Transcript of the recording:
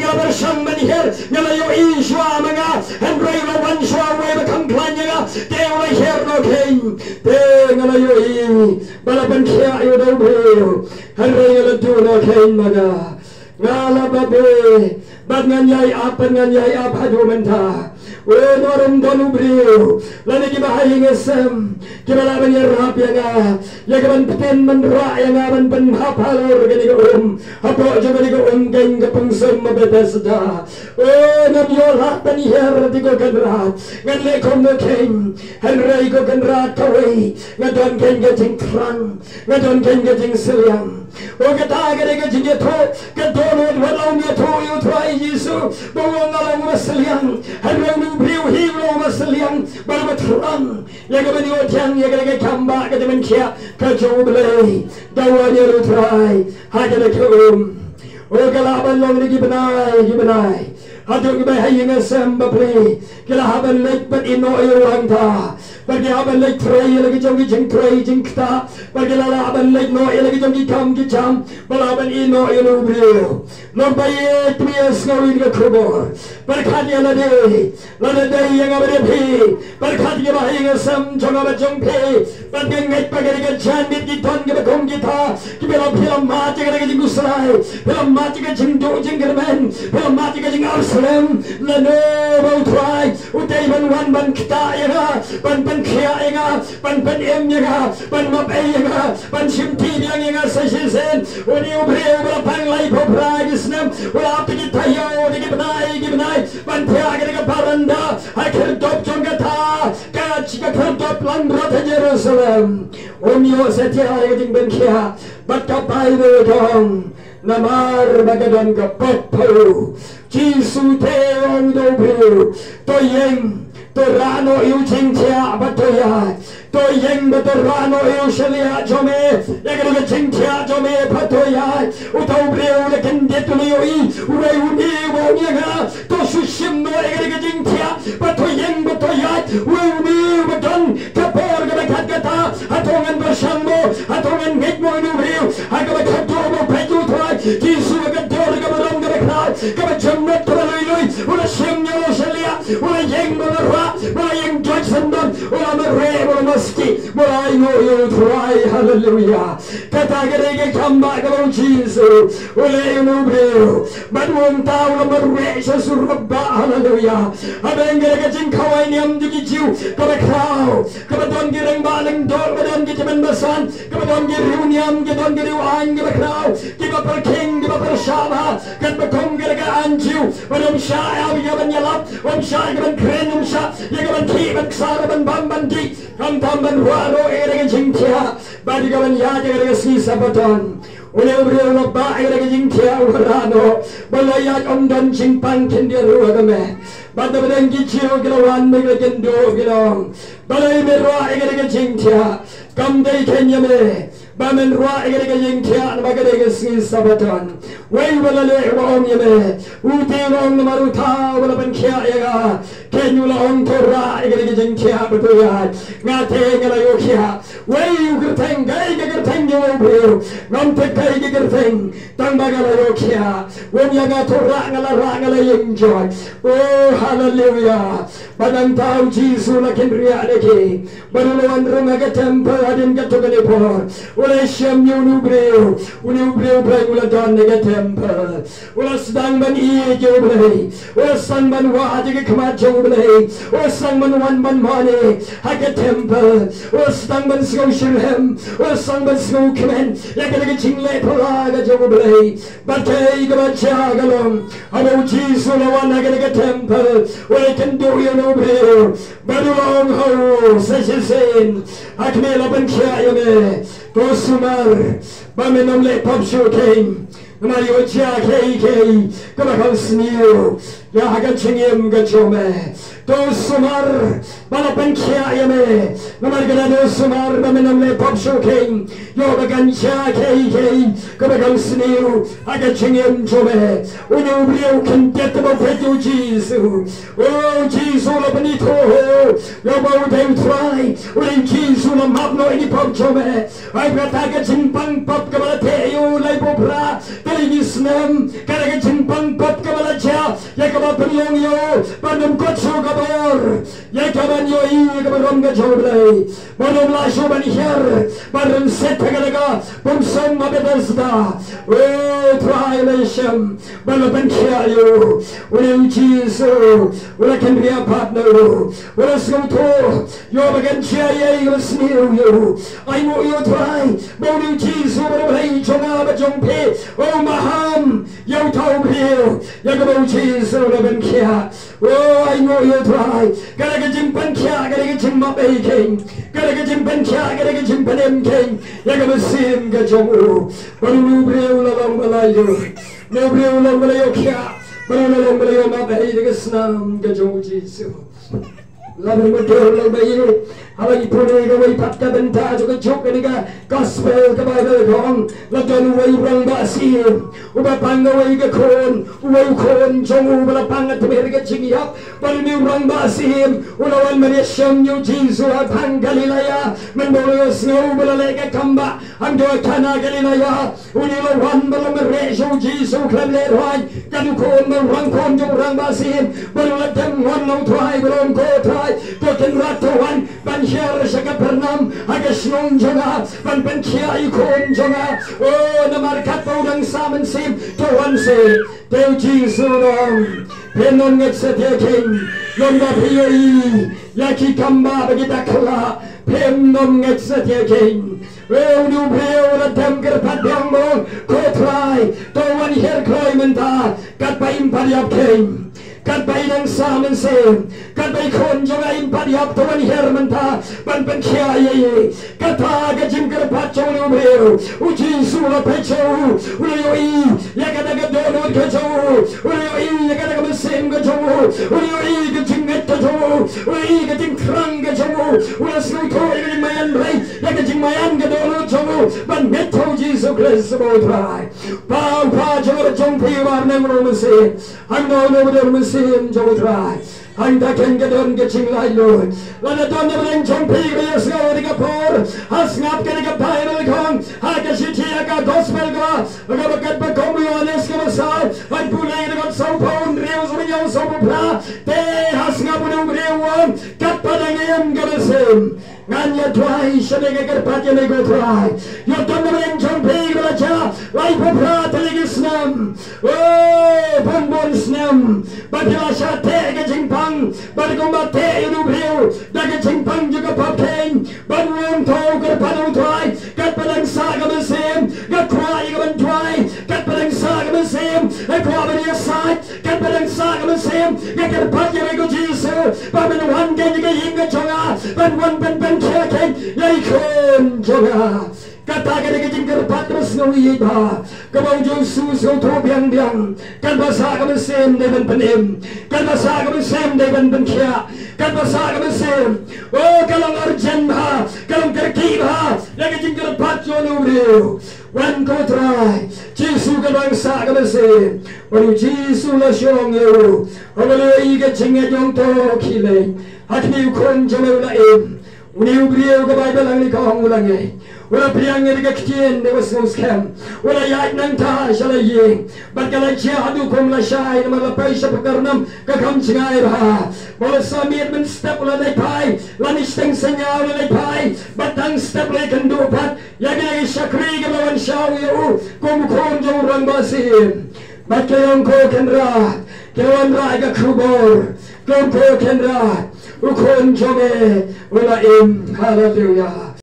ngala bersang menihir ngala yo iswa manga henry lawan shwa we bekam klanya ga te ula her no king te ngala yo I balaban kya yo do henry ngala tu no king maga ngala babe bad nganyai apa nganyai apa hadu menta Norum donu brio, lani kita hai ngesem, kita lawan yerap yang ya kawan peten menra yang aman penhapalor gini apa jangan gini geng kepengsem Bethesda. Nam yolah penihar di gogenrat, ngan lekom king, Henry gogenrat kawai, ngadon geng gejing krang, ngadon geng gejing seliang. Kata gede gejing itu, kedonut walau itu utrai Yesus, bawang alam maseliang, Henry beliau hilang maseliang berbeterang yang kembali ojang yang kembali kambak ke teman kia kacau belai dawanya lutrai hanya lekum kalaban long ni gibenai aduk bahaya ngasam bapli kalaban lek bat ino irang ta bagi aban lek tray lagi jom gijeng tray jengkta bagi lala aban lek no lagi jom gikam gijam balaban ino ilu beliau Nampai tuas ngawin ke kubur, berkat yang lada yang abadi pi, berkat yang bahaya ngasam jangan bajong pi, berkat pakai dengan jandit giton kita kong kita, kita film mati kita jeng usai, film mati kita jeng do jeng germen, film mati kita jeng Jerusalem, lano bau try, utai ban kita ban kia ban em ban map ban simti yang sesen, uni ubriu berapang lai poprai wala pigi tayo gibnai bantia gede paranda akhir top jongata kachika top landra Jerusalem omyo setia gede benkia bakapai dong namar bagadon ka popo Jisu teong dobu toyeng torano yu cingtia batoya toyeng torano yu shelia jome yagere cingtia jome batoya utau breu le kendet loi urei uni wonyaga to sushim no yagere cingtia batoyeng batoya uni baton kapor ga kata hatongan bersambo hatongan ngekmo nu breu aga kato mo peju thoi Jisu ga dor ga barong ga khat ga jammet loi ula shimnya lo shelia ula yeng mo Mulai Jackson dan mulai mesti mulai ngoyo try hallelujah kata gerege kamba kalau Jesus mulai nubreu badwon tahu merwe sesurba hallelujah abeng gerege jingkawai niam jugi jiu kabakau kabadon gereng baleng dol badan gijaman basan kabadon geriu niam gedon geriu ang kabakau kiba perking kiba persama kan bekom gerege anjiu badom syaya bijaban yalap om syaya gaban kren om syaya Yagaban ki baksaraban bambandi kamtamban waro erega jingtia badigaban yaja erega si sabaton ule ubriyo ba erega jingtia urano balaya omdan jingpan kindia ruagame badabadan gichiyo gilawan mega gendo gilong balay merwa erega jingtia kamdai kenyame Bamen rua egere jingtia nabagere si sabaton wei balale om yeme uti long maruta wala bankia ega kenyula on torra egere jingtia betuya ngate ngala yokia wei ugerteng gai gerteng yo bro ngam tekai gerteng tang bagala yokia won yaga torra ngala enjoy oh hallelujah badang tau jisu la kenria leke badulawan rumaga temple adin gatogane por Ula siyam yung ubreo pray ula don nega temple ula sedang ban iya jo blay ula sang ban wadi ke kemat jo blay ula sang ban wan ban mani hake temple ula sedang ban sgau shirhem ula sang ban sgau kemen yaka nega jingle palaga jo blay batay kebaca galom abo jisu lawan hake nega temple ula kendo yung ubreo badulong ho sesisin hake laban kya yame Tosumar, Bamenom le Popsho came, Mario Chia K, Kabakal Sneo, Yahagachingim Gachome, Tosumar, Balapankia Yame, Namargano Sumar, Bamenom le Popsho came, Yobagancha K, Kabakal Sneo, Agachingim Jome, Unubrio can get the Buffetu Jesus, oh Jesus, Benito, Yobo them try, when Jesus will not know any Popchome. Ay kataga jimpang pop kabala teyo lay popra telingisnem kataga jimpang pop kabala kaman yo I kaman ga joblay manom la shoban here marom set tagalaga bumsom mabedasda oh trialation balaban kiayo wala Jesus wala can be a partner wala sumto yo bagan kiaye yo sneer yo I know you try bonu Jesus wala bay jonga ba jongpe oh maham yo tau pil yagabo Jesus wala ban kia oh I know you try galaga jimpan kia galaga jimma bay king galaga jimpan kia galaga jimpan em king yagabo sim ga jongu bonu breu la balayo no breu la balayo kia bonu la balayo ma bay ga snam ga jongu Jesus Lalu betul lalu Halagi pune ga way patka benta juga jok ga gospel ga Bible kong lalu way rang basi uba panga way ga kon way kon jongu bala panga temer ga jingiap balu ni rang basi ulawan maryam yu Jesus pang Galilaya mendolo snow bala lega kamba ando kana Galilaya unilo wan bala maryam Jesus klemle roi kadu kon rang kon jong rang basi balu latem wan no try belum ko try Token ratuan ban here sa Capernaum agas nung jonga ban kia ikon jonga oh na markat po ng saman sim tuwan si teo Jesus penon nget sa teking yung napiyoy yaki kamba bagidakla penon nget sa teking oh nubiyo na temker patyang mo kotray tuwan here kroy menta kat pa imparyap king kat bay ng saman sim kat bay kon jonga imparyap tuwan here menta ban kiaye kata ga jimker patcho nubiyo u Jesus la pecho uyoy yakadaga dono kecho uyoy yakadaga sim ga jongo uyoy ga jinget jongo uyoy ga jingkrang ga jongo ulas no to ga mayan ray yaga jingmayan ga dono jongo ban metho Jesus Christ mo try pa jongo jongpi war nang mo se ang no mo se jongo try ang daken ga don ga jinglay Lord wala don na ring jongpi ga yes ga ga por has ngap ga Bible kong ha ga shiti ga gospel ga bagat ba kong yones ga masal ay pulay ga so pon reus mo yung so pla te has ngap mo rewan kat padangem ga sem nganya twai shade ga garpatya ne go twai yo don na ring jongpi ga cha lai popra teligisnam oh bonbon snam badila sha te ga jingpang badgomate yunubriu daga jingpang juga papken banwon to garpanu twai kat padang sa ga sem ga kwai ga ban twai kat padang sa ga sem ai kwabani aside kat padang sa ga sem ga garpatya ne go Jesus baben wan ga ga yinga chonga ban Keken yaikon jonga kataga de jingker patros no yiba kabau Jesus go to biang kan basa ka sem de ban panem kan basa ka sem de ban kia kan basa ka sem oh kalang arjan ha kalang kerki ha de jingker patro no reu wan ko try Jesus ka bangsa ka sem wan Jesus la shong yo ole iga jinga jong to kile hakni kon jomela em Uniu beliau ke Bible ang likawang ulangi wala priang nga rigakitien de wasnus kem wala yait nang ta shalay bat kalay siya adu kum la shay na malapay sa pagkarnam kakam singay ha wala sa miet man step wala naypay lanistang sanya wala naypay batang step lay kandupat yagay sakri galawan siya wiyo kumukon jong rang basim bat kayong ko kenra kawan ra agakubor kum ko kenra ukon jome wala im hallelujah